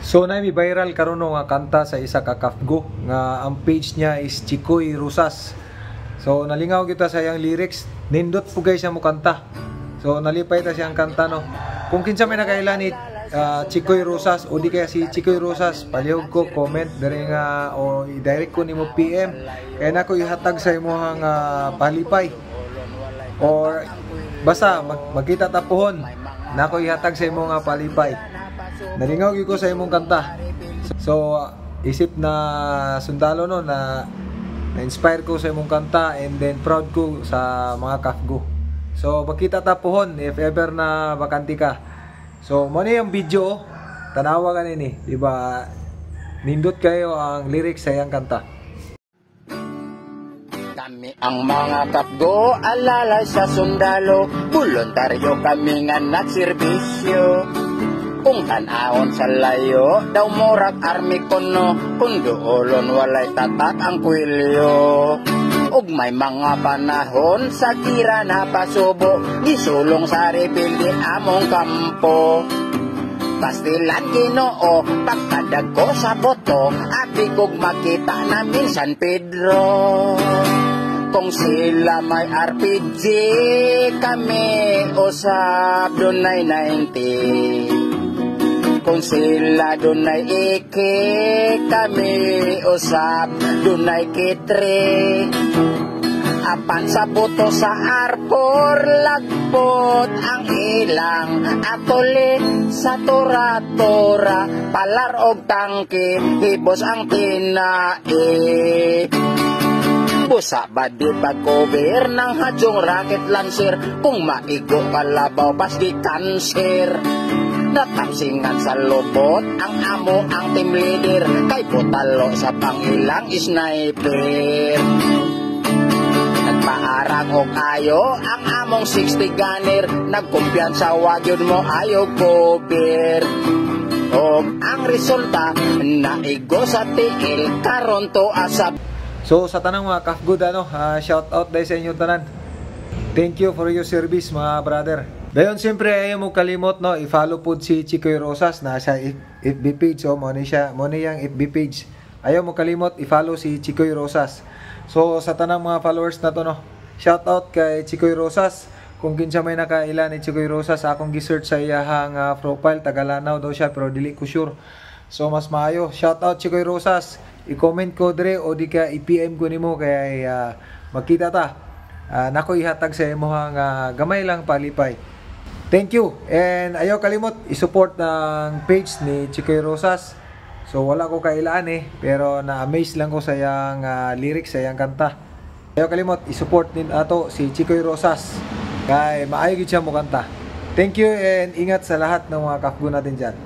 So na may viral karon nga kanta sa isa ka kafgo nga ang page niya is Chikoy Rosas. So nalingaw kita sa iyang lyrics, nindot po guys siya mo kanta. So nalipay ta siyang kanta no. Kung kinsa may nakailan ni Chikoy Rosas o di kaya si Chikoy Rosas, palihog ko comment diri nga o i-direct ko nimo PM kaya nako ihatag sa imong palipay. Or basta magkita tapuhon nako ihatag sa imong palipay. Nalingaw gyud ko sa imong kanta. So isip na sundalo no na-inspire ko sa imong kanta and then proud ko sa mga kafgo. So magkita tapuhon if ever na bakante ka. So mo ni yung video tanawa ka nini, di ba? Nindot kayo ang lyrics sa iyang kanta. Kami ang mga kafgo alalay sa sundalo, voluntaryo kami nga nagserbisyo. Kung tanahon sa layo, daw murag army kono, kung doolon walay tatak ang kwilyo. Ug may mga panahon sa gira na pasubo, gisulong sa rebelde among kampo. Pastilan Ginoo, pagkadag ko sa boto, abi kog makita namin San Pedro. Kung sila may RPG, kami usab dunay 90. Kung sila dunay ike, kami usab dunay kitre. Apan sa buto sa arbor, lagpot ang ilang atole sa tora-tora, palar og tangke, hibos ang tinae. Busa ba di pag-cover ng hadyong rocket launcher, kung maigo kalabaw pas di cancer. Natamsingan sa lubot ang amo ang team leader, kay putalo sa pangilang sniper. Nagpaarang og ayo ang among 60 gunner, nagkumpiyansa wag yun mo ayaw cover. Og ang resulta naigo sa tiil karon to asap. So sa tanang mga kafgo shout out dahil sa inyo tanan. Thank you for your service mga brother. Dayon siyempre ayaw mo kalimot no, i-follow po si Chikoy Rosas na sa FB page. So mo ni yang FB page. Ayaw mo kalimot i-follow si Chikoy Rosas. So sa tanang mga followers na to no, shout out kay Chikoy Rosas. Kung kinsa may nakailan ni Chikoy Rosas, akong gi-search sa iyang profile, Tagalanaw daw siya pero dili ko sure. So mas maayo, shout out Chikoy Rosas. I-comment ko dire o di ka i-PM ko nimo kay magkita ta. Nako ihatag sa imong gamay lang palipay. Thank you. And ayaw kalimot i-support ng page ni Chikoy Rosas. So wala ko kailaan pero na-amaze lang ko sa iyang lyrics sa iyang kanta. Ayaw kalimot i-support din ato si Chikoy Rosas. Kay maayo gid siya mo kanta. Thank you and ingat sa lahat ng mga kafgo natin diyan.